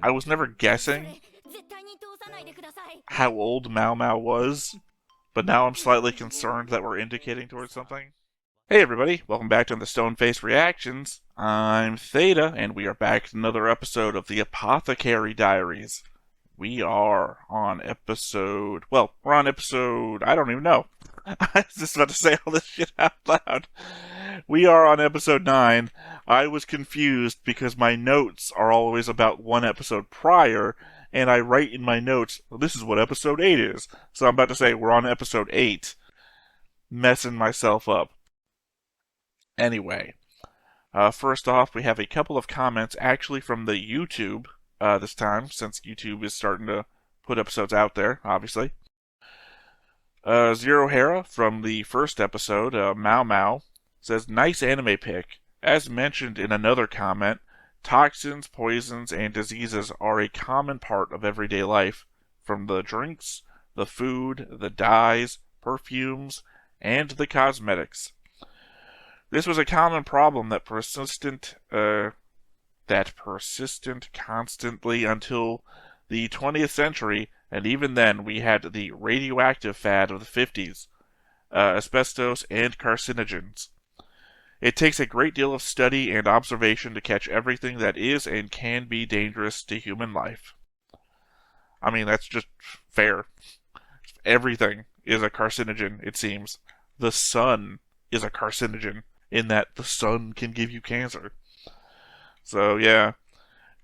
I was never guessing how old Maomao was, but now I'm slightly concerned that we're indicating towards something. Hey everybody, welcome back to the Stoneface Reactions. I'm Theta, and we are back to another episode of the Apothecary Diaries. We are on episode... Well, we're on episode... I don't even know. I was just about to say all this shit out loud. We are on episode 9. I was confused because my notes are always about one episode prior, and I write in my notes, well, this is what episode 8 is. So I'm about to say we're on episode 8. Messing myself up. Anyway, first off, we have a couple of comments actually from the YouTube this time, since YouTube is starting to put episodes out there, obviously. Zero Hera from the first episode, Maomao, says, nice anime pick. As mentioned in another comment, toxins, poisons, and diseases are a common part of everyday life, from the drinks, the food, the dyes, perfumes, and the cosmetics. This was a common problem that persistent constantly until the 20th century, and even then we had the radioactive fad of the 50s, asbestos, and carcinogens. It takes a great deal of study and observation to catch everything that is and can be dangerous to human life. I mean, that's just fair. Everything is a carcinogen, it seems. The sun is a carcinogen, in that the sun can give you cancer. So, yeah,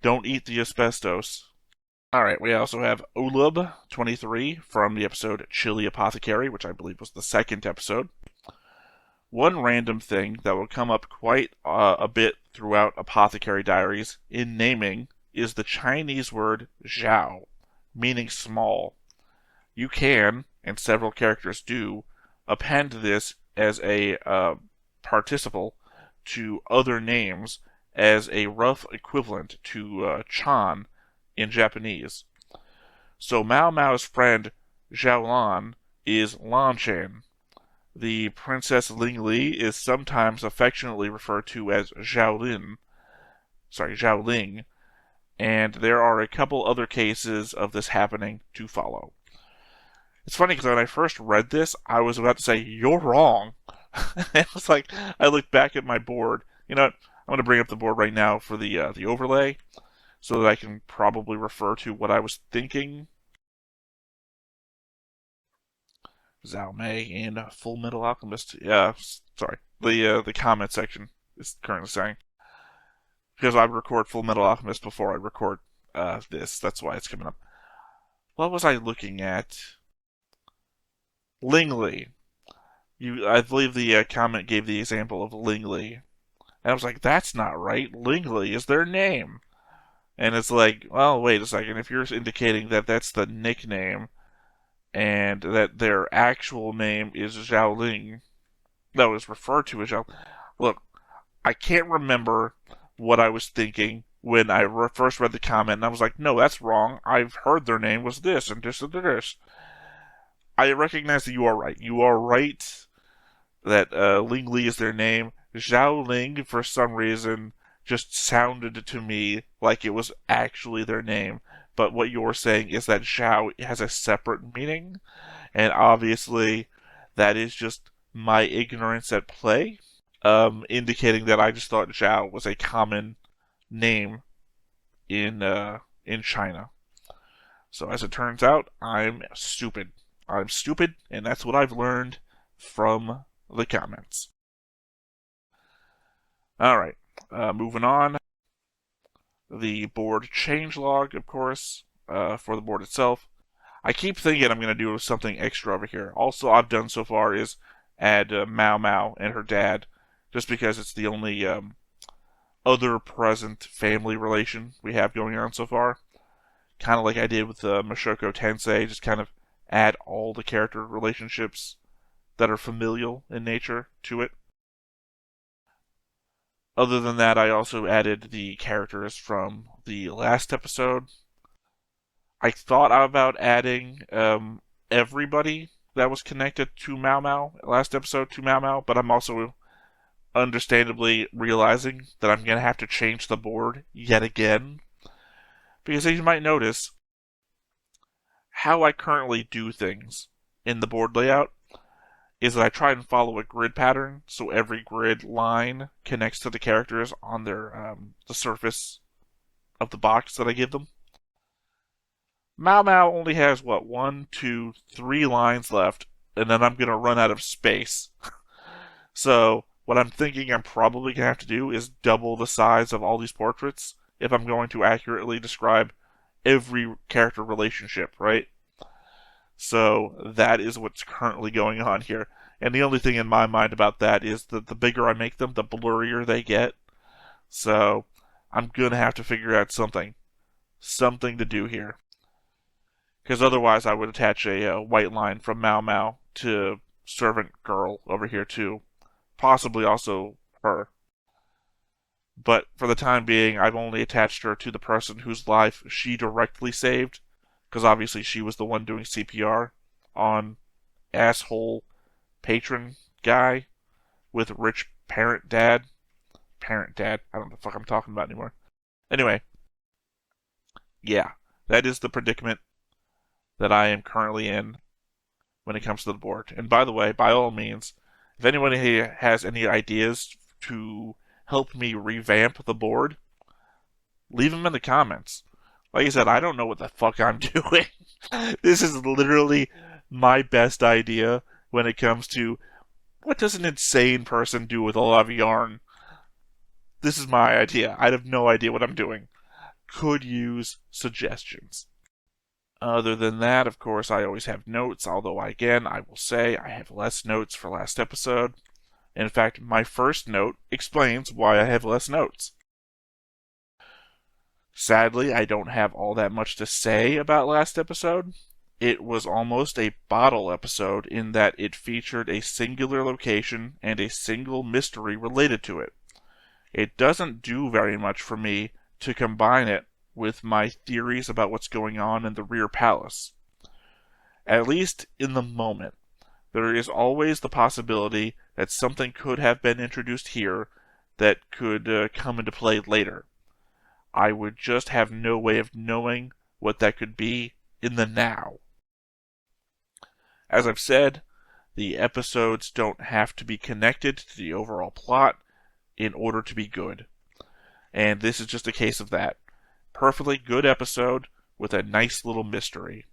don't eat the asbestos. Alright, we also have Olub23 from the episode Chili Apothecary, which I believe was the second episode. One random thing that will come up quite a bit throughout Apothecary Diaries in naming is the Chinese word zhao, meaning small. You can, and several characters do, append this as a participle to other names as a rough equivalent to Chan in Japanese. So Maomao's friend Xiaolan is Lanchan. The Princess Lingli is sometimes affectionately referred to as Xiaoling, and there are a couple other cases of this happening to follow. It's funny because when I first read this, I was about to say, you're wrong. It was like, I looked back at my board. You know what? I'm going to bring up the board right now for the overlay so that I can probably refer to what I was thinking. Zhao Mei in Full Metal Alchemist. Yeah, sorry. The comment section is currently saying. Because I record Full Metal Alchemist before I record this. That's why it's coming up. What was I looking at? Lingli. I believe the comment gave the example of Lingli. And I was like, that's not right. Lingli is their name. And it's like, well, wait a second. If you're indicating that that's the nickname, and that their actual name is Xiaoling, that was referred to as Xiao. Look, I can't remember what I was thinking when I first read the comment, and I was like, no, that's wrong. I've heard their name was this, and this, and this. I recognize that you are right. You are right that Ling Li is their name. Zhao Ling, for some reason, just sounded to me like it was actually their name. But what you're saying is that Zhao has a separate meaning, and obviously that is just my ignorance at play, indicating that I just thought Zhao was a common name in China. So as it turns out, I'm stupid. I'm stupid, and that's what I've learned from the comments. Alright, moving on. The board changelog, of course, for the board itself. I keep thinking I'm going to do something extra over here. Also, I've done so far is add Maomao and her dad, just because it's the only other present family relation we have going on so far. Kind of like I did with Mushoku Tensei, just kind of add all the character relationships that are familial in nature to it. Other than that, I also added the characters from the last episode. I thought about adding everybody that was connected to Maomao, last episode to Maomao, but I'm also understandably realizing that I'm going to have to change the board yet again. Because as you might notice, how I currently do things in the board layout is that I try and follow a grid pattern, so every grid line connects to the characters on the surface of the box that I give them. Maomao only has, what, 1, 2, 3 lines left, and then I'm going to run out of space. So, what I'm thinking I'm probably going to have to do is double the size of all these portraits if I'm going to accurately describe every character relationship, right? So, that is what's currently going on here. And the only thing in my mind about that is that the bigger I make them, the blurrier they get. So, I'm going to have to figure out something to do here. Because otherwise, I would attach a white line from Maomao to Servant Girl over here, too. Possibly also her. But for the time being, I've only attached her to the person whose life she directly saved. Because obviously, she was the one doing CPR on asshole patron guy with rich parent dad. Parent dad. I don't know what the fuck I'm talking about anymore. Anyway, yeah, that is the predicament that I am currently in when it comes to the board. And by the way, by all means, if anyone here has any ideas to help me revamp the board, leave them in the comments. Like I said, I don't know what the fuck I'm doing. This is literally my best idea when it comes to what does an insane person do with a lot of yarn. This is my idea. I have no idea what I'm doing. Could use suggestions. Other than that, of course, I always have notes, although again, I will say I have less notes for last episode. In fact, my first note explains why I have less notes. Sadly, I don't have all that much to say about last episode. It was almost a bottle episode in that it featured a singular location and a single mystery related to it. It doesn't do very much for me to combine it with my theories about what's going on in the rear palace. At least in the moment, there is always the possibility that something could have been introduced here that could come into play later. I would just have no way of knowing what that could be in the now. As I've said, the episodes don't have to be connected to the overall plot in order to be good. And this is just a case of that. Perfectly good episode with a nice little mystery.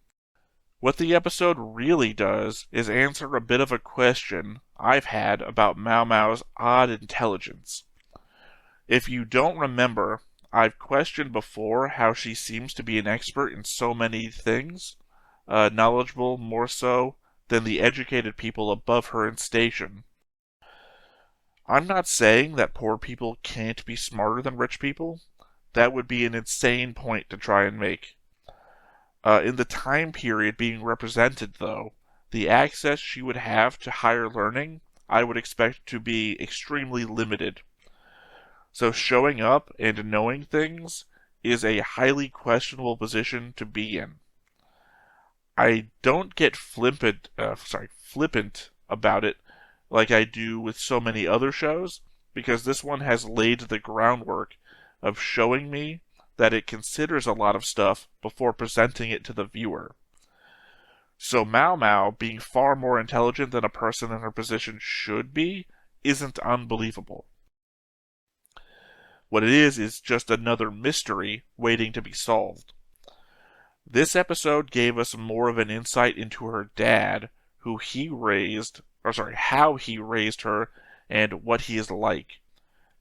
What the episode really does is answer a bit of a question I've had about Maomao's odd intelligence. If you don't remember, I've questioned before how she seems to be an expert in so many things, knowledgeable more so than the educated people above her in station. I'm not saying that poor people can't be smarter than rich people. That would be an insane point to try and make. In the time period being represented, though, the access she would have to higher learning, I would expect to be extremely limited. So showing up and knowing things is a highly questionable position to be in. I don't get flippant about it like I do with so many other shows, because this one has laid the groundwork of showing me that it considers a lot of stuff before presenting it to the viewer. So Maomao being far more intelligent than a person in her position should be isn't unbelievable. What it is just another mystery waiting to be solved. This episode gave us more of an insight into her dad, how he raised her, and what he is like.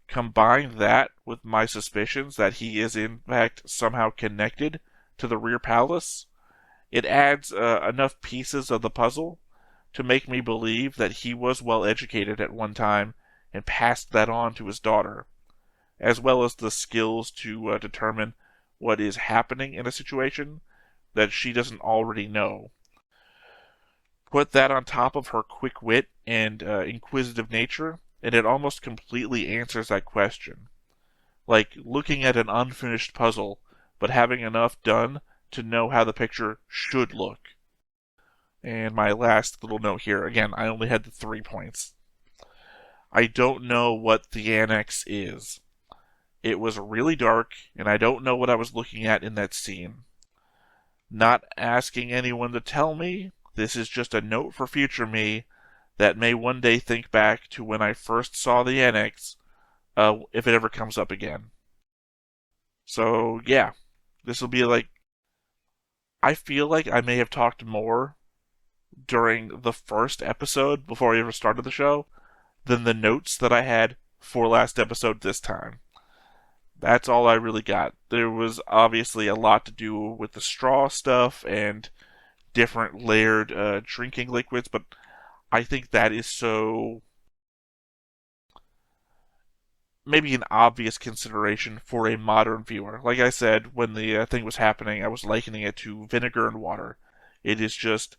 Combine that with my suspicions that he is in fact somehow connected to the rear palace, it adds enough pieces of the puzzle to make me believe that he was well educated at one time and passed that on to his daughter, as well as the skills to determine what is happening in a situation that she doesn't already know. Put that on top of her quick wit and inquisitive nature, and it almost completely answers that question. Like looking at an unfinished puzzle, but having enough done to know how the picture should look. And my last little note here, again, I only had the 3 points. I don't know what the annex is. It was really dark, and I don't know what I was looking at in that scene. Not asking anyone to tell me, this is just a note for future me that may one day think back to when I first saw the annex, if it ever comes up again. So, yeah, this will be like. I feel like I may have talked more during the first episode before I ever started the show than the notes that I had for last episode this time. That's all I really got. There was obviously a lot to do with the straw stuff and different layered drinking liquids, but I think that is so maybe an obvious consideration for a modern viewer. Like I said, when the thing was happening, I was likening it to vinegar and water. It is just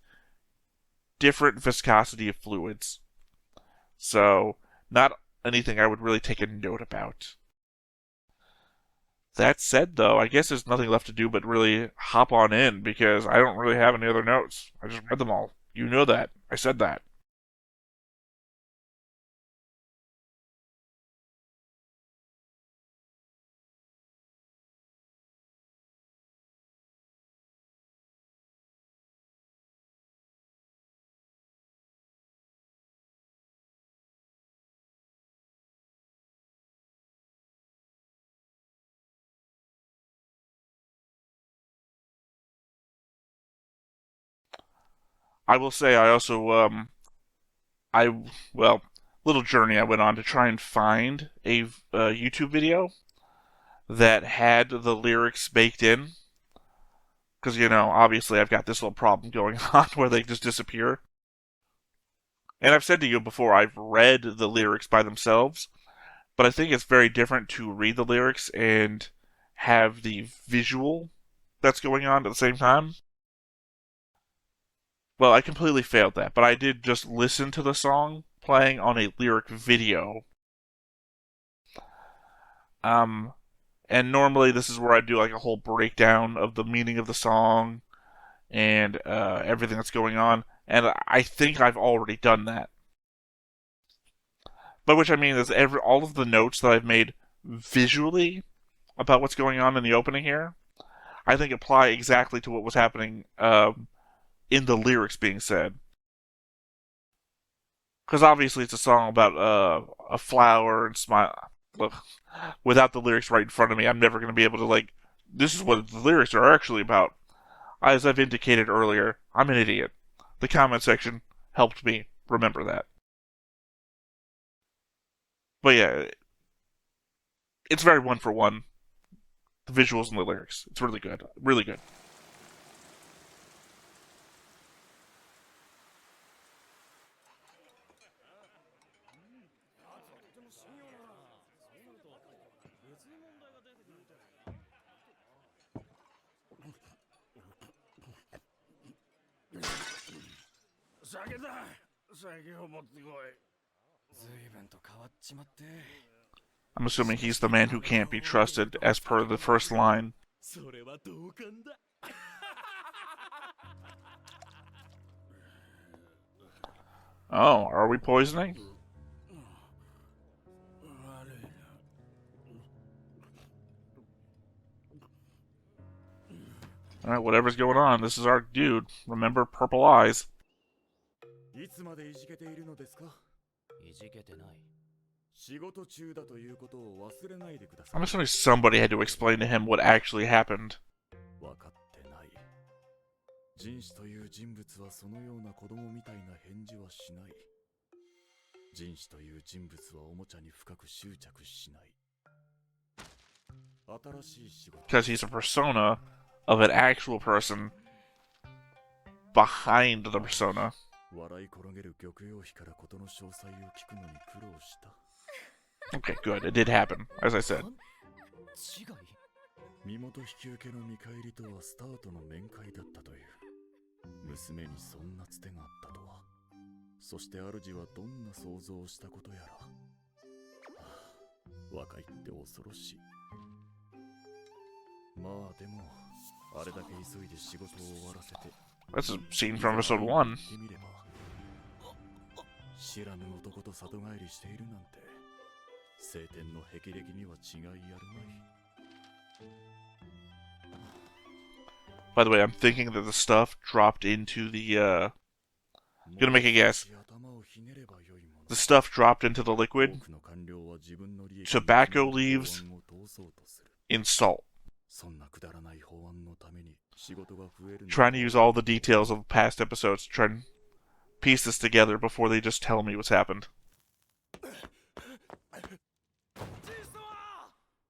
different viscosity of fluids. So, not anything I would really take a note about. That said, though, I guess there's nothing left to do but really hop on in because I don't really have any other notes. I just read them all. You know that. I said that. I will say I also I well little journey I went on to try and find a YouTube video that had the lyrics baked in because obviously I've got this little problem going on where they just disappear. And I've said to you before I've read the lyrics by themselves, but I think it's very different to read the lyrics and have the visual that's going on at the same time. Well, I completely failed that, but I did just listen to the song playing on a lyric video. Um, and normally this is where I do like a whole breakdown of the meaning of the song and everything that's going on, and I think I've already done that. By which I mean is all of the notes that I've made visually about what's going on in the opening here, I think apply exactly to what was happening in the lyrics being said. Because obviously it's a song about a flower and smile. Look, without the lyrics right in front of me, I'm never going to be able to This is what the lyrics are actually about. As I've indicated earlier, I'm an idiot. The comment section helped me remember that. But yeah, it's very one for one. The visuals and the lyrics. It's really good. Really good. I'm assuming he's the man who can't be trusted, as per the first line. Oh, are we poisoning? Alright, whatever's going on, this is our dude. Remember, purple eyes. I'm assuming somebody had to explain to him what actually happened. 人種という人物はそのような子供みたいな返事はしない。人種という人物はおもちゃに深く執着しない。新しい仕事 Because he's a persona of an actual person behind the persona. 笑い転げる玉葉妃から事の詳細を聞くのに苦労した。Okay, good. It did happen, as I said. 身元引き受けの見返りとはスタートの面会だったという。娘にそんなつてがあったとは。そして主はどんな想像をしたことやら。若いって恐ろしい。まあでも、あれだけ急いで仕事を終わらせて。That's a scene from episode 1. 仕 By the way, I'm thinking that the stuff dropped into the, gonna make a guess. The stuff dropped into the liquid. Tobacco leaves in salt. Trying to use all the details of past episodes to try and piece this together before they just tell me what's happened.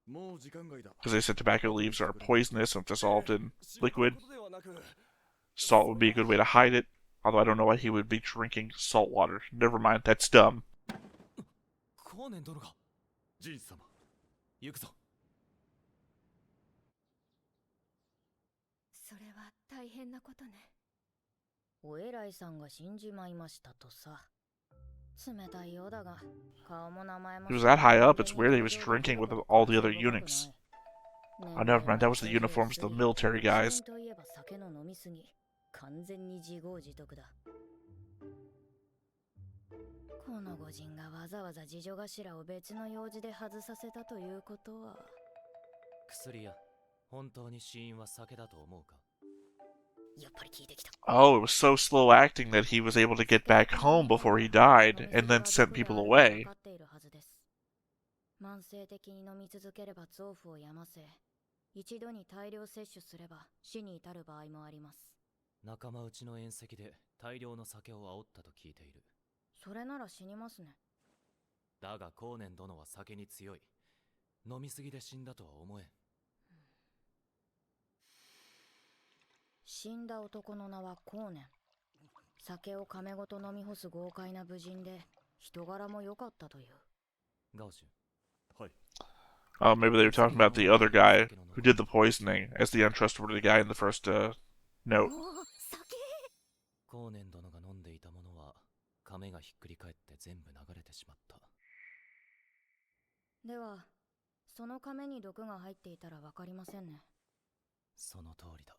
Because they said tobacco leaves are poisonous and dissolved in liquid. Salt would be a good way to hide it. Although I don't know why he would be drinking salt water. Never mind, that's dumb. He was that high up, it's weird he was drinking with all the other eunuchs. Oh, never mind, that was the uniforms of the military guys. この御人がわざわざ次女頭を別の用事で外させたということは。薬や本当に死因は酒だと思うか。やっぱり聞いてきた。Oh, it was so slow acting that he was able to get back home before he died and then sent people away. 慢性的に飲み続ければ臓腑を病ませ、一度に大量摂取すれば死に至る場合もあります。仲間内の宴席で大量の酒を煽ったと聞いている。それなら死にますね。だが後年殿は酒に強い。飲みすぎで死んだとは思えん。死んだ男の名は後年。酒を亀ごと飲み干す豪快な武人で、人柄も良かったという。ガオシュ。はい。Oh, maybe they were talking about the other guy who did the poisoning as the untrustworthy guy in the first note. 後年殿が飲んでいたものは亀がひっくり返って全部流れてしまった。では、その亀に毒が入っていたらわかりませんね。その通りだ。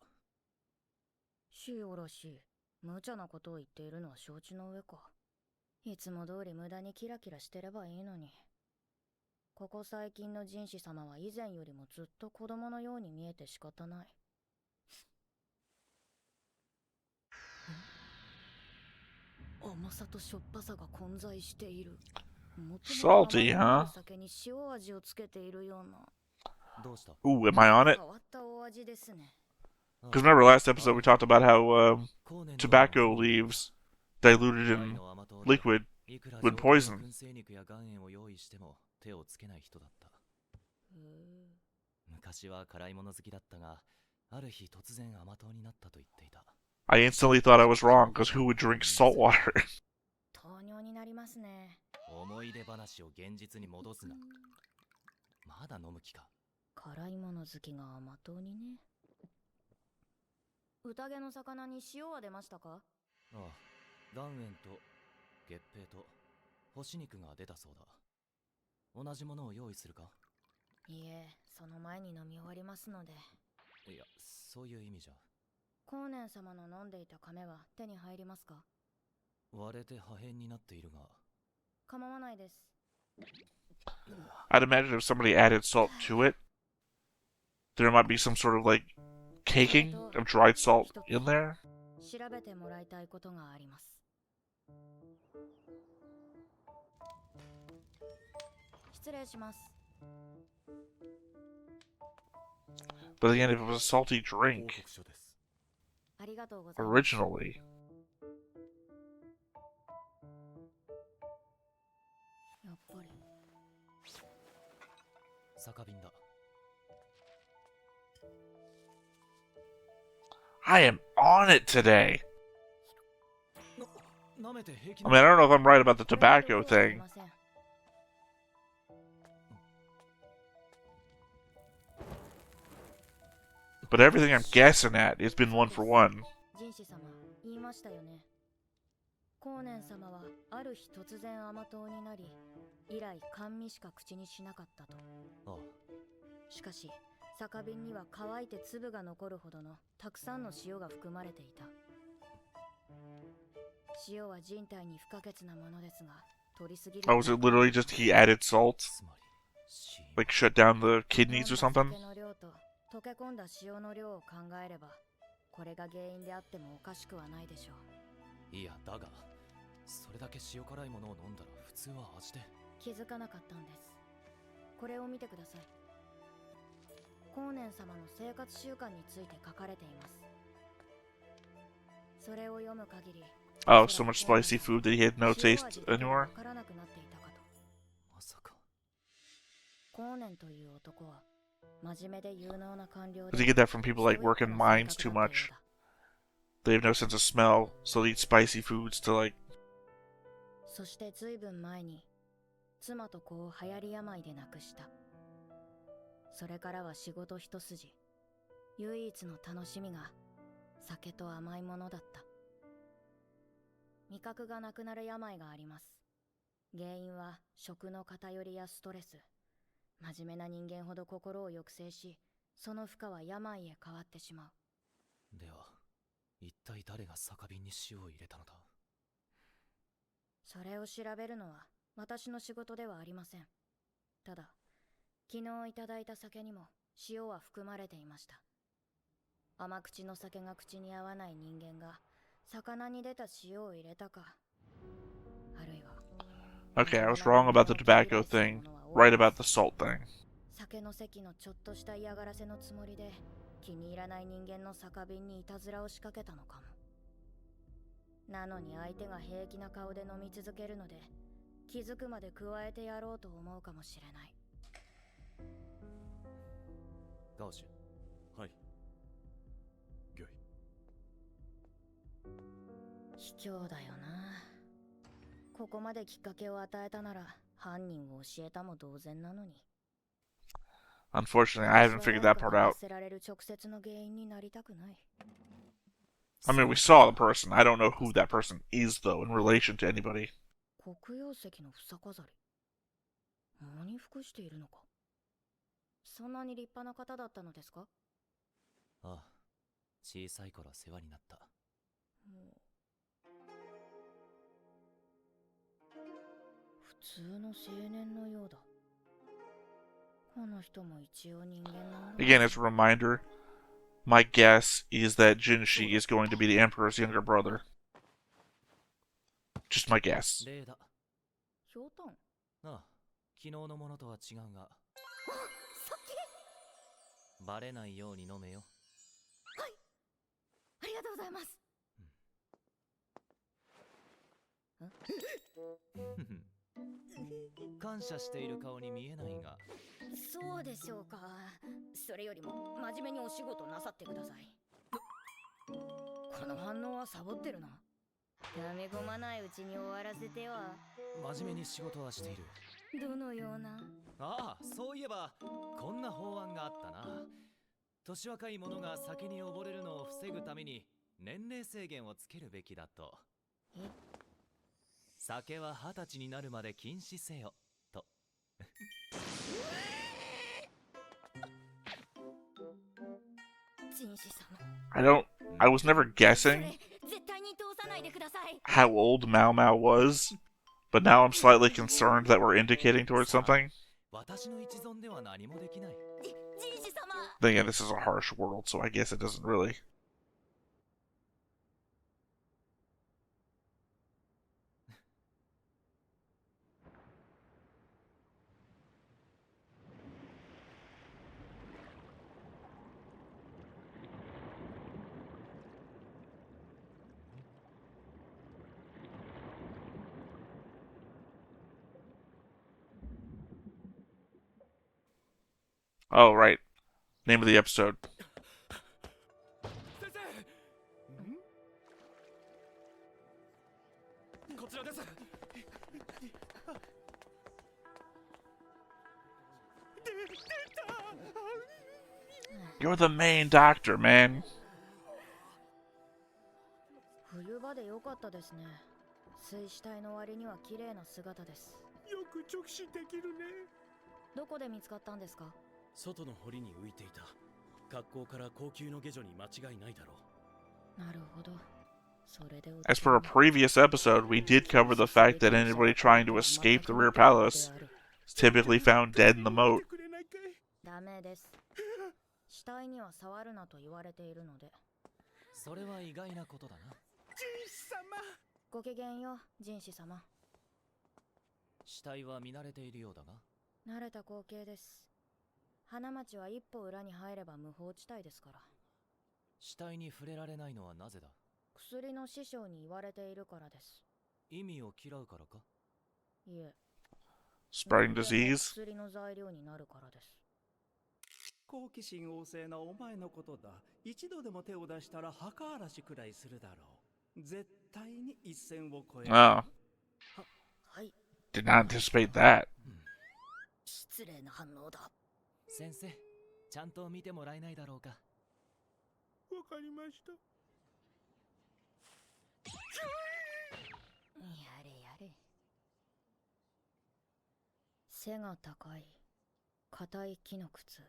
しおらしい。無茶なことを言っているのは承知の上か。いつも通り無駄にキラキラしてればいいのに。ここ最近のjin士様は以前よりもずっと子供のように見えて仕方ない。甘さとしょっぱさが混在している。Salty, huh? 酒に塩味をつけているような。どうした？ Ooh, am I on it? 変わったお味ですね。Because remember last episode we talked about how tobacco leaves diluted in liquid would poison. 昔は辛いもの好きだったが、ある日突然甘党になったと言っていた。I instantly thought I was wrong, because who would drink salt water? 糖尿になりますね。思い出話を現実に戻すな。まだ飲む気か。辛いもの好きが甘党にね。宴の魚に塩は出ましたか？ああ、岩塩と月餅と干し肉が出たそうだ。同じものを用意するか？いえ、その前に飲み終わりますので。いや、そういう意味じゃ。後年様の飲んでいた亀は手に入りますか？割れて破片になっているが。構わないです。I'd imagine if somebody added salt to it, there might be some sort of like caking of dried salt in there. 調べてもらいたいことがあります。失礼します。But again, if it was a salty drink originally, やっぱり酒瓶だ。I am on it today. I mean, I don't know if I'm right about the tobacco thing. But everything I'm guessing at has been one for one. 言いましたよね。後年様はある日突然甘党になり、以来甘味しか口にしなかったと。ああ。しかし、酒瓶には乾いて粒が残るほどのたくさんの塩が含まれていた。Oh, was it literally just he added salt? Like shut down the kidneys or something? 溶け込んだ塩の量を考えれば、これが原因であってもおかしくはないでしょう。いや、だが、それだけ塩辛いものを飲んだら普通は味で。気づかなかったんです。これを見てください。後年様の生活習慣について書かれています。それを読む限り。Oh, so much spicy food that he had no taste anymore? まさか。後年という男は。Does he get that from people like work in mines too much? They have no sense of smell, so they eat spicy foods to like. そしてずいぶん前に妻と子を流行り病で亡くした。それからは仕事一筋。唯一の楽しみが酒と甘いものだった。味覚がなくなる病があります。原因は食の偏りやストレス。真面目な人間ほど心を抑制し、その負荷は病へ変わってしまう。では、一体誰が酒瓶に塩を入れたのだ？それを調べるのは私の仕事ではありません。ただ、昨日いただいた酒にも塩は含まれていました。甘口の酒が口に合わない人間が魚に出た塩を入れたか、あるいは。Okay, I was wrong about the tobacco thing, right about the salt thing. 酒の席のちょっとした嫌がらせのつもりで気に入らない人間の酒瓶にいたずらを仕掛けたのかも。なのに相手が平気な顔で飲み続けるので気づくまで加えてやろうと思うかもしれない。ガオシュ。はい。ギョイ。卑怯だよな。ここまできっかけを与えたなら犯人を教えたも同然なのに。Unfortunately, I haven't figured that part out. I mean, we saw the person. I don't know who that person is, though, in relation to anybody. 黒曜石の房飾り。何服しているのか。そんなに立派な方だったのですか？ああ、小さい頃世話になった。普通の青年のようだ。この人も一応人間なんだ。Again, as a reminder, my guess is that Jinshi is going to be the Emperor's younger brother. Just my guess. 例だ。ひょうたん。ああ、昨日のものとは違うが。あ、酒。バレないように飲めよ。はい。ありがとうございます。感謝している顔に見えないが。そうでしょうか。それよりも真面目にお仕事なさってください。この反応はサボってるな。溜め込まないうちに終わらせては。真面目に仕事はしている。どのような。ああ、そういえばこんな法案があったな。年若い者が酒に溺れるのを防ぐために年齢制限をつけるべきだと。酒は20歳になるまで禁止せよと。I was never guessing how old Maomao was, but now I'm slightly concerned that we're indicating towards something. Then again, this is a harsh world, so I guess it doesn't really. Oh, right. Name of the episode. You're the main doctor, man. 冬場で良かったですね。水死体の割には綺麗な姿です。よく直視できるね。どこで見つかったんですか？外の堀に浮いていた。学校から高級の下女に間違いないだろう。なるほど。As per a previous episode, we did cover the fact that anybody trying to escape the rear palace is typically found dead in the moat. ダメです。死体には触るなと言われているので。それは意外なことだな。ジンシ様。ごきげんよう、ジンシ様。死体は見慣れているようだが。慣れた光景です。花町は一歩裏に入れば無法地帯ですから。死体に触れられないのはなぜだ。薬の師匠に言われているからです。意味を嫌うからか。いえ。Spreading disease? 薬の材料になるからです。好奇心旺盛なお前のことだ。一度でも手を出したら墓荒らしくらいするだろう。絶対に一線を越える。Oh. はい。Did not anticipate that. 失礼な反応だ。先生、ちゃんと見てもらえないだろうか。わかりました。やれやれ。背が高い、硬い木の靴。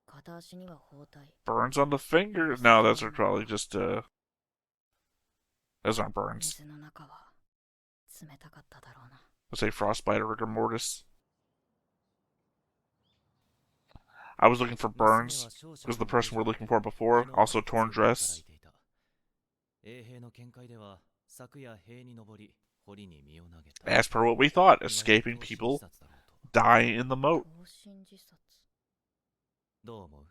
片足には包帯。Burns on the fingers? No, those are probably just, those aren't burns. 水の中は冷たかっただろうな。Let's say frostbite or rigor mortis. I was looking for burns, because the person we're looking for before, also torn dress. As per what we thought, escaping people die in the moat. どう思う？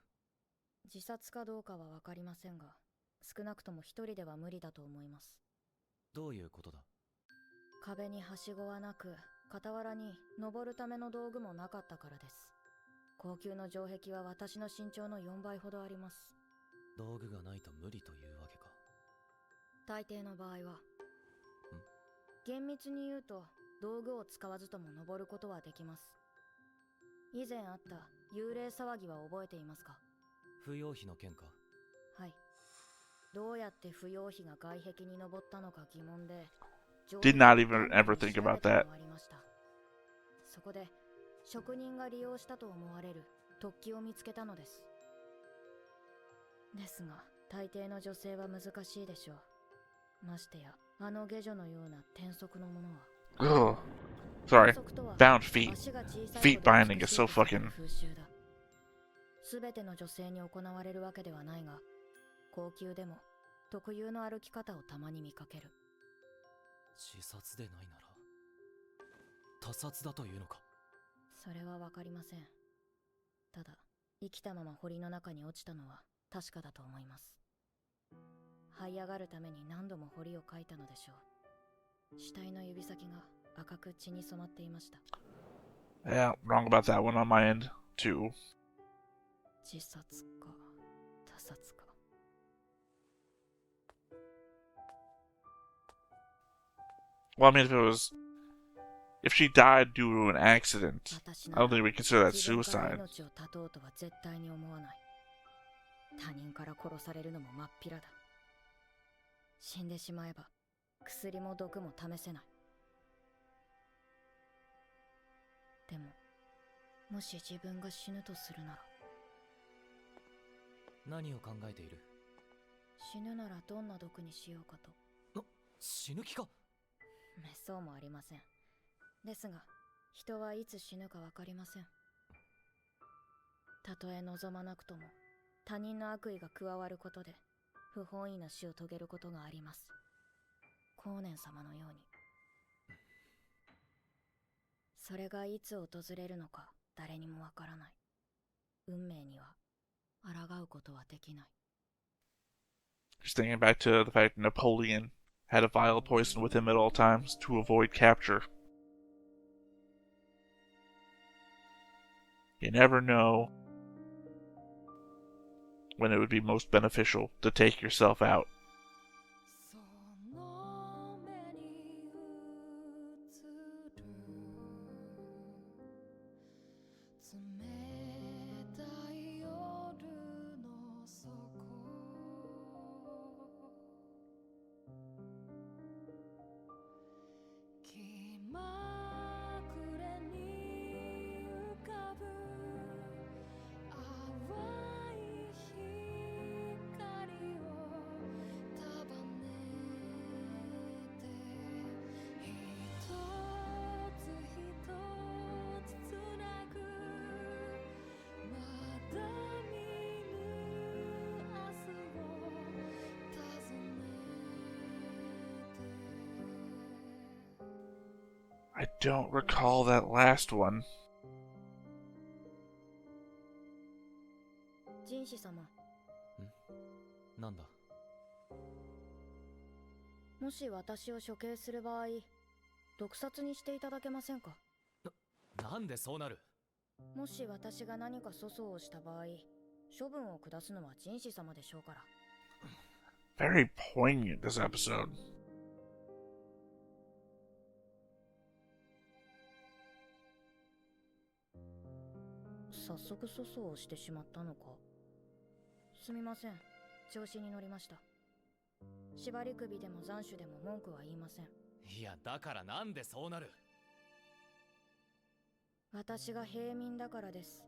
自殺かどうかはわかりませんが、少なくとも一人では無理だと思います。どういうことだ？壁にはしごはなく、傍らに登るための道具もなかったからです。高級の城壁は私の身長の4倍ほどあります。道具がないと無理というわけか。大抵の場合は。厳密に言うと、道具を使わずとも登ることはできます。以前あった幽霊騒ぎは覚えていますか？不要費の件か。はい。どうやって不要費が外壁に登ったのか疑問で、Did not even ever think about that. そこで職人が利用したと思われる突起を見つけたのです。ですが、大抵の女性は難しいでしょう。ましてや、あの下女のような転足のものは。Ugh. Sorry. Bound feet. Feet binding is so fucking... すべての女性に行われるわけではないが、高級でも特有の歩き方をたまに見かける。自殺でないなら他殺だというのか。それはわかりません。ただ生きたまま堀の中に落ちたのは確かだと思います。這い上がるために何度も堀をかいたのでしょう。死体の指先が赤く血に染まっていました。 Yeah, wrong about that one on my end, too. 自殺か他殺か。Well, I mean, if she died due to an accident, I don't think we consider that suicide. 命を絶とうとは絶対に思わない。他人から殺されるのも真っ平だ。死んでしまえば薬も毒も試せない。でも、もし自分が死ぬとするなら。何を考えている？死ぬならどんな毒にしようかと。死ぬ気か？めっそうもありません。ですが、人はいつ死ぬかわかりません。たとえ望まなくとも、他人の悪意が加わることで、不本意な死を遂げることがあります。光年様のように。それがいつ訪れるのか誰にもわからない。運命には抗うことはできない。 Just thinking back to the fact that Napoleon had a vial poison with him at all times to avoid capture. You never know when it would be most beneficial to take yourself out. I don't recall that last one. jin士様。なんだ。もし私を処刑する場合、毒殺にしていただけませんか。なんでそうなる。もし私が何か粗相をした場合、処分を下すのはjin士様でしょうから。Very poignant, this episode. 早速粗相をしてしまったのか。すみません、調子に乗りました。縛り首でも斬首でも文句は言いません。いや、だからなんでそうなる。私が平民だからです。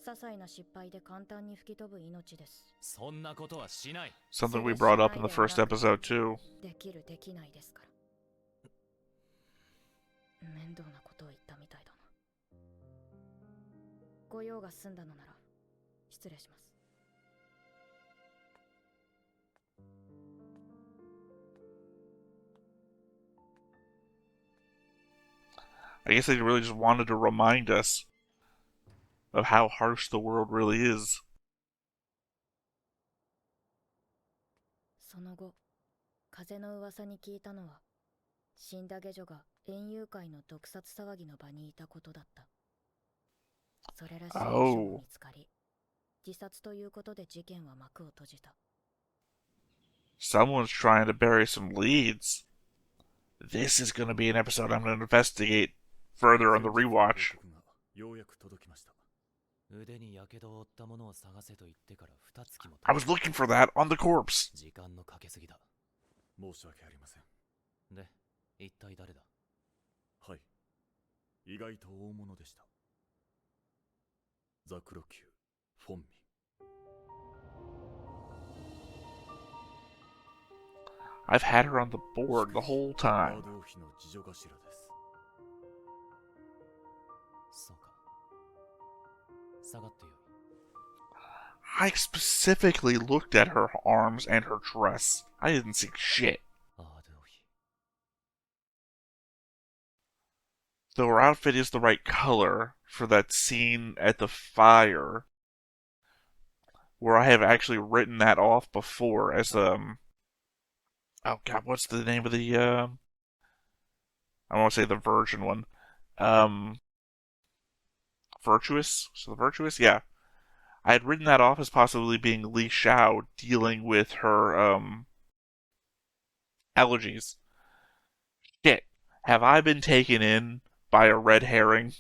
些細な失敗で簡単に吹き飛ぶ命です。そんなことはしない。Something we brought up in the first episode too. できるできないですから。面倒なことを言ったみたいだな。ご用が済んだのなら失礼します。I guess they really just wanted to remind us of how harsh the world really is. その後、風の噂に聞いたのは、死んだ下女が園遊会の毒殺騒ぎの場にいたことだった。それらしい遺書も見つかり、自殺ということで事件は幕を閉じた。Someone's trying to bury some leads. This is going to be an episode I'm going to investigate further on the rewatch. 腕に火傷を負ったものを探せと言ってから2月も。I was looking for that on the corpse. 時間のかけすぎだ。申し訳ありません。で、一体誰だ。はい。意外と大物でした。ザクロ級、フォンミン。I've had her on the board the whole time. そうか。下がってよい。I specifically looked at her arms and her dress. I didn't see shit. Though her outfit is the right color for that scene at the fire, where I have actually written that off before as oh god, what's the name of the I want to say the virgin one. Virtuous? So the virtuous? Yeah. I had written that off as possibly being Li Xiao dealing with her allergies. Shit. Have I been taken in by a red herring?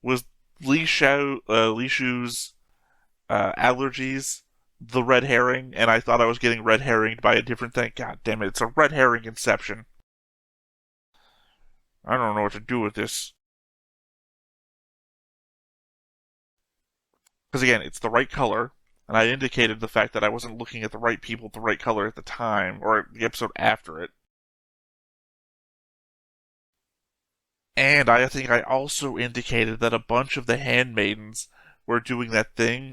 Was Li Shu's allergies the red herring, and I thought I was getting red herringed by a different thing? God damn it, it's a red herring inception. I don't know what to do with this. Because again, it's the right color, and I indicated the fact that I wasn't looking at the right people with the right color at the time, or the episode after it. And I think I also indicated that a bunch of the handmaidens were doing that thing,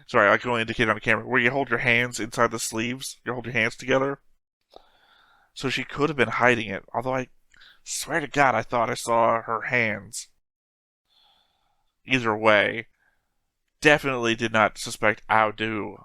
sorry, I can only indicate on the camera, where you hold your hands inside the sleeves, you hold your hands together. So she could have been hiding it, although I swear to God I thought I saw her hands. Either way, definitely did not suspect Aodu.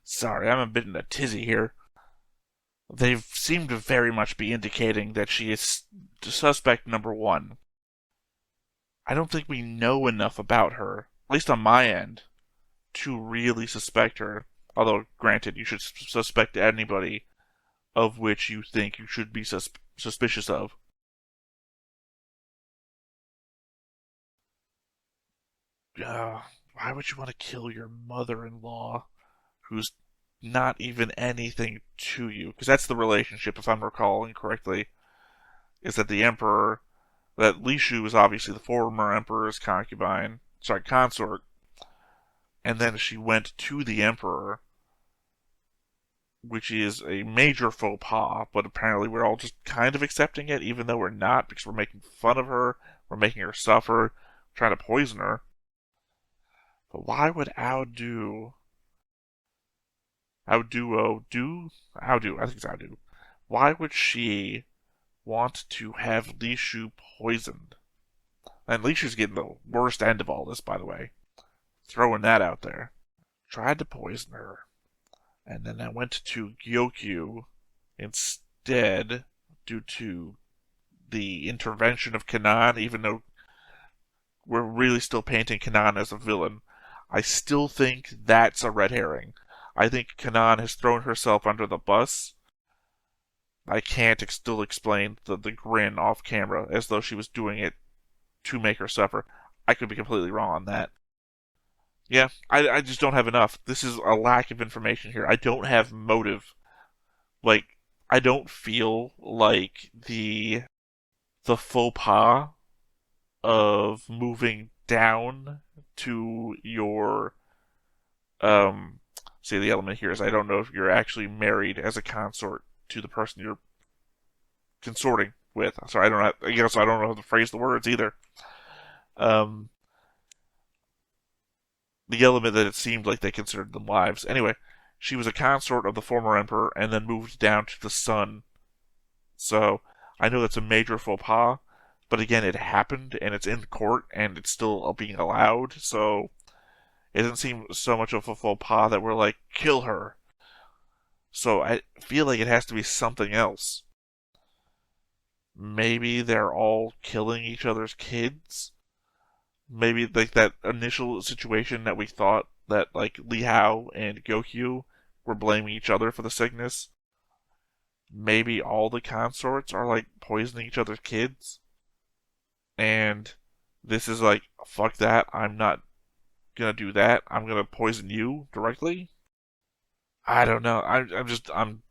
Sorry, I'm a bit in a tizzy here. They seem to very much be indicating that she is suspect number one. I don't think we know enough about her, at least on my end, to really suspect her. Although, granted, you should suspect anybody of which you think you should be suspicious of. Why would you want to kill your mother-in-law, who's not even anything to you? Because that's the relationship, if I'm recalling correctly, is that the emperor, that Li Shu is obviously the former emperor's concubine, sorry, consort, and then she went to the Emperor, which is a major faux pas, but apparently we're all just kind of accepting it, even though we're not, because we're making fun of her, we're making her suffer, trying to poison her. But why would I think it's Aodu. Why would she want to have Lishu poisoned? And Lishu's getting the worst end of all this, by the way. Throwing that out there. Tried to poison her. And then I went to Gyokyu instead due to the intervention of Kanan, even though we're really still painting Kanan as a villain. I still think that's a red herring. I think Kanan has thrown herself under the bus. I can't still explain the grin off camera as though she was doing it to make her suffer. I could be completely wrong on that. Yeah, I just don't have enough. This is a lack of information here. I don't have motive. Like, I don't feel like the faux pas of moving down to your see, the element here is I don't know if you're actually married as a consort to the person you're consorting with. So I guess I don't know how to phrase the words either. Um, the element that it seemed like they considered them wives. Anyway, she was a consort of the former emperor and then moved down to the sun. So I know that's a major faux pas, but again, it happened and it's in court and it's still being allowed. So it doesn't seem so much of a faux pas that we're like, kill her. So I feel like it has to be something else. Maybe they're all killing each other's kids. Maybe like that initial situation that we thought that like Li Hao and Goku were blaming each other for the sickness. Maybe all the consorts are like poisoning each other's kids. And this is like, fuck that, I'm not gonna do that. I'm gonna poison you directly. I don't know. I'm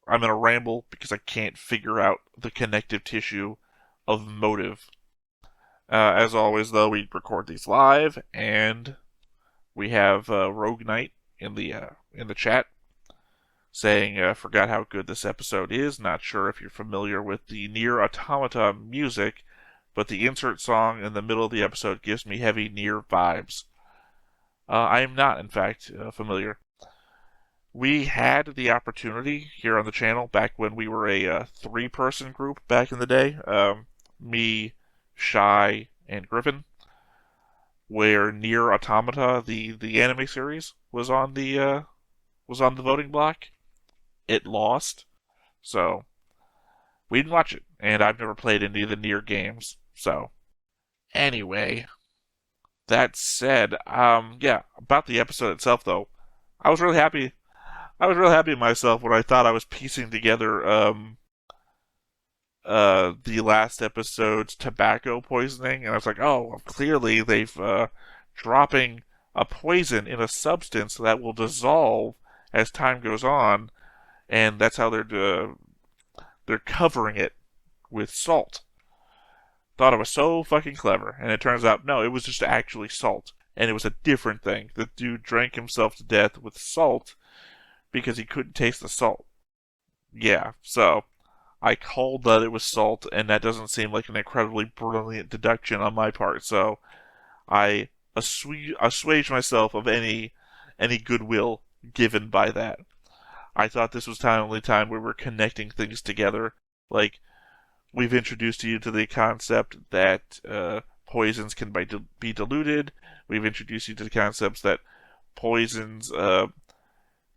in a ramble because I can't figure out the connective tissue of motive. As always, though, we record these live, and we have Rogue Knight in the chat saying, "Forgot how good this episode is. Not sure if you're familiar with the Nier Automata music, but the insert song in the middle of the episode gives me heavy Nier vibes." I am not, in fact, familiar. We had the opportunity here on the channel back when we were a three-person group back in the day. Me, Shy, and Griffin, where Nier Automata, the anime series, was on the voting block. It lost, so we didn't watch it, and I've never played any of the Nier games. So anyway, that said, yeah, about the episode itself though, I was really happy. I was really happy with myself when I thought I was piecing together the last episode's tobacco poisoning, and I was like, oh, well, clearly they've dropping a poison in a substance that will dissolve as time goes on, and that's how they're covering it with salt. Thought it was so fucking clever, and it turns out no, it was just actually salt, and it was a different thing. The dude drank himself to death with salt because he couldn't taste the salt. Yeah, so I called that it was salt, and that doesn't seem like an incredibly brilliant deduction on my part. So I assuage myself of any goodwill given by that. I thought this was the only time we were connecting things together. Like we've introduced you to the concept that poisons can be diluted. We've introduced you to the concepts that poisons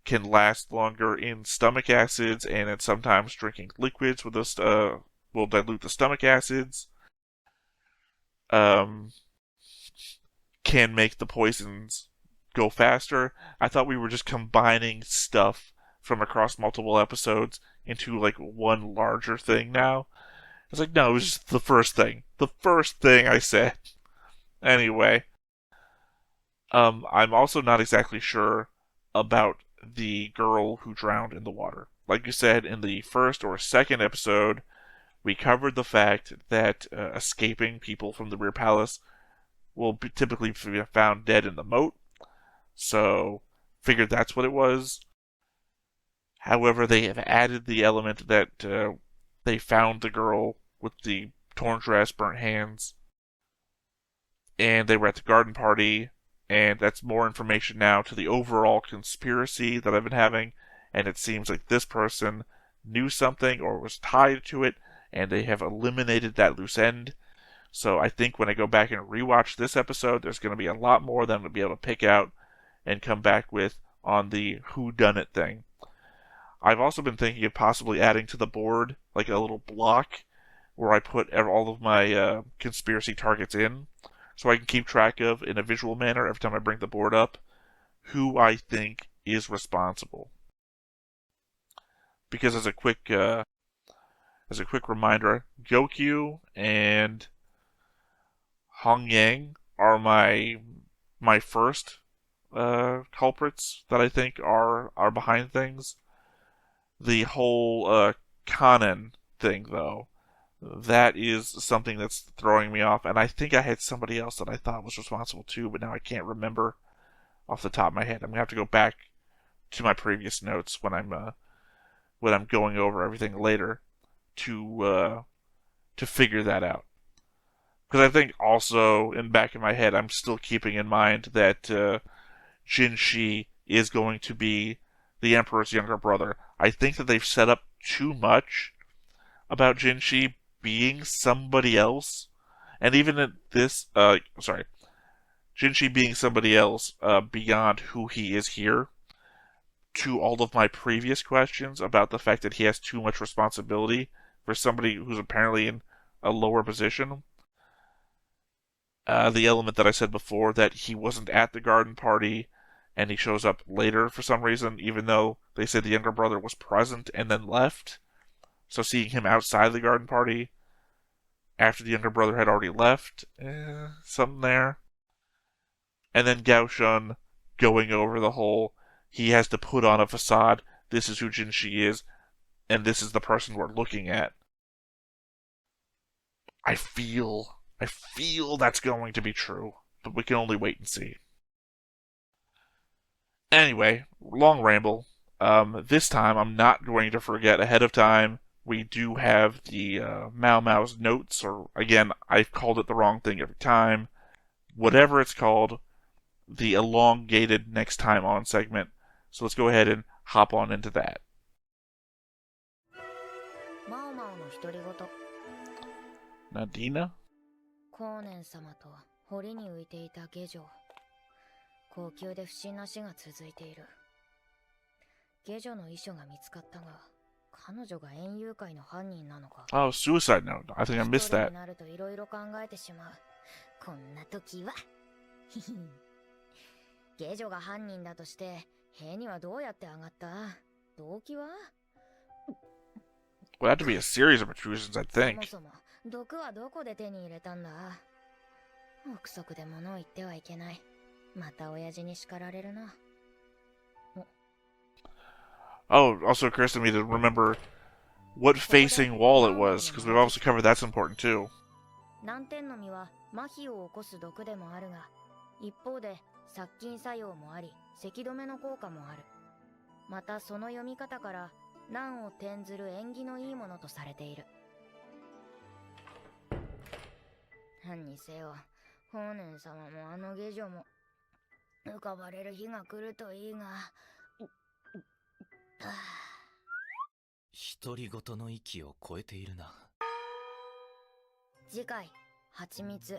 can last longer in stomach acids, and that sometimes drinking liquids with this will dilute the stomach acids. Um, can make the poisons go faster. I thought we were just combining stuff from across multiple episodes into like one larger thing now. It's like, no, it was just the first thing. The first thing I said. Anyway, I'm also not exactly sure about the girl who drowned in the water. Like you said, in the first or second episode, we covered the fact that escaping people from the rear palace will typically be found dead in the moat. So, figured that's what it was. However, they have added the element that they found the girl with the torn dress, burnt hands, and they were at the garden party, and that's more information now to the overall conspiracy that I've been having, and it seems like this person knew something or was tied to it, and they have eliminated that loose end. So I think when I go back and rewatch this episode, there's going to be a lot more that I'm going to be able to pick out and come back with on the who done it thing. I've also been thinking of possibly adding to the board like a little block where I put all of my conspiracy targets in, so I can keep track of, in a visual manner, every time I bring the board up, who I think is responsible. Because as a quick reminder, Gokyu and Hong Yang are my first culprits that I think are behind things. The whole Kanen thing, though, that is something that's throwing me off, and I think I had somebody else that I thought was responsible too, but now I can't remember off the top of my head. I'm gonna have to go back to my previous notes when I'm going over everything later to figure that out. Because I think also in the back of my head, I'm still keeping in mind that Jinshi is going to be the Emperor's younger brother. I think that they've set up too much about Jinshi being somebody else, and even at this, Jinshi being somebody else beyond who he is here, to all of my previous questions about the fact that he has too much responsibility for somebody who's apparently in a lower position. The element that I said before, that he wasn't at the garden party and he shows up later for some reason, even though they said the younger brother was present and then left. So seeing him outside the garden party after the younger brother had already left, something there. And then Gao Shun going over the whole, he has to put on a facade, this is who Jinshi is, and this is the person we're looking at. I feel that's going to be true, but we can only wait and see. Anyway, long ramble. This time I'm not going to forget ahead of time. We do have the Maomao's notes, or again, I've called it the wrong thing every time. Whatever it's called, the elongated next time on segment. So let's go ahead and hop on into that. Nadina? 光年様と堀に浮いていた下女。高級で不審な死が続いている。下女の遺書が見つかったが、彼女が園遊会の犯人なのか。Oh, suicide note. I think I missed that. になると色々考えてしまう。こんな時は。下女が犯人だとして、塀にはどうやって上がった？動機は？ Well, that would be a series of intrusions, I think. そもそも毒はどこで手に入れたんだ？憶測で物を言ってはいけない。また親父に叱られるな。Oh, also occurs to me to remember what facing wall it was, because we've also covered that's important too. 難点の実は麻痺を起こす毒でもあるが、一方で殺菌作用もあり、咳止めの効果もある。またその読み方から難を転ずる縁起のいいものとされている。何にせよ、法然様もあの下女も浮かばれる日が来るといいが。独り言の域を超えているな。次回、蜂蜜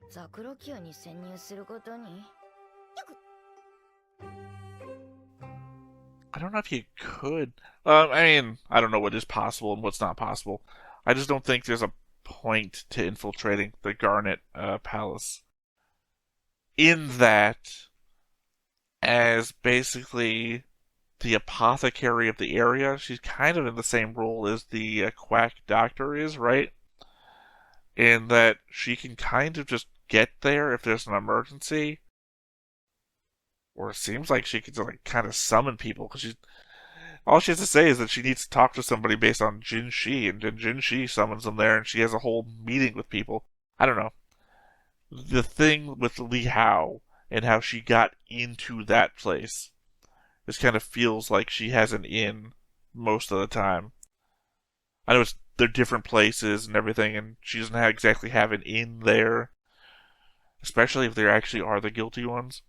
ザクロ宮に潜入することに。I don't know if you could. I mean, I don't know what is possible and what's not possible. I just don't think there's a point to infiltrating the Garnet Palace. In that, as basically the apothecary of the area, she's kind of in the same role as the quack doctor is, right? In that she can kind of just get there if there's an emergency. Or it seems like she could like kind of summon people, because all she has to say is that she needs to talk to somebody based on jinshi, and then jinshi summons them there, and she has a whole meeting with people. I don't know. The thing with Li Hao and how she got into that place. This kind of feels like she has an in most of the time. I know they're different places and everything, and she doesn't exactly have an in there, especially if there actually are the guilty ones.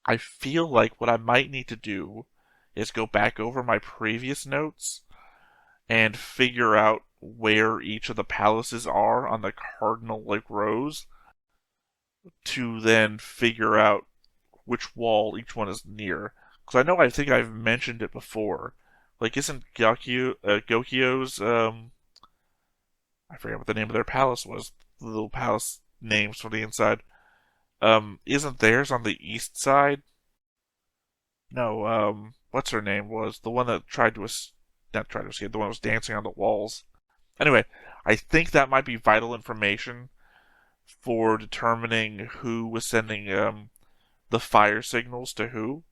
I feel like what I might need to do is go back over my previous notes and figure out where each of the palaces are on the cardinal rows to then figure out which wall each one is near. Because I think I've mentioned it before. Like, isn't Gokyo's, I forget what the name of their palace was. The little palace names from the inside. Isn't theirs on the east side? No, what's her name was? The one that not tried to escape, the one that was dancing on the walls. Anyway, I think that might be vital information for determining who was sending the fire signals to who,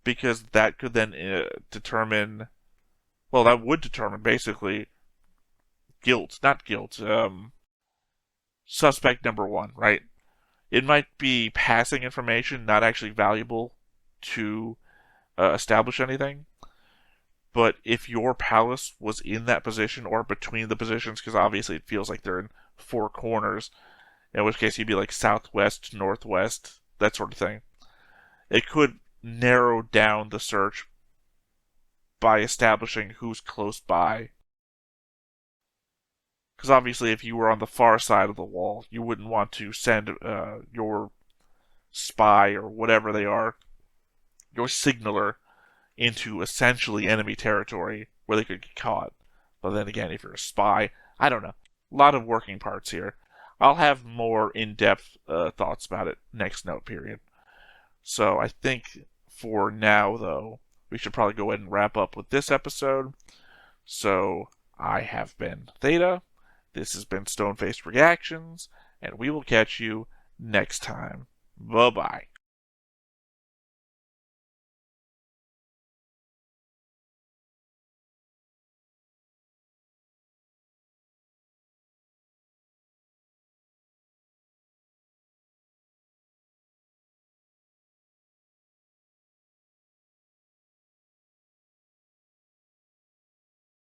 because that could then determine. Well, that would determine basically not guilt. Suspect number one, right? It might be passing information, not actually valuable to establish anything. But if your palace was in that position or between the positions, because obviously it feels like they're in four corners, in which case you'd be like southwest, northwest, that sort of thing. It could narrow down the search by establishing who's close by. Because obviously, if you were on the far side of the wall, you wouldn't want to send your spy or whatever they are, your signaler, into essentially enemy territory where they could get caught. But then again, if you're a spy, I don't know. A lot of working parts here. I'll have more in-depth thoughts about it next note period. So I think for now, though, we should probably go ahead and wrap up with this episode. So I have been Theta. This has been Stone-Faced Reactions, and we will catch you next time. Bye-bye.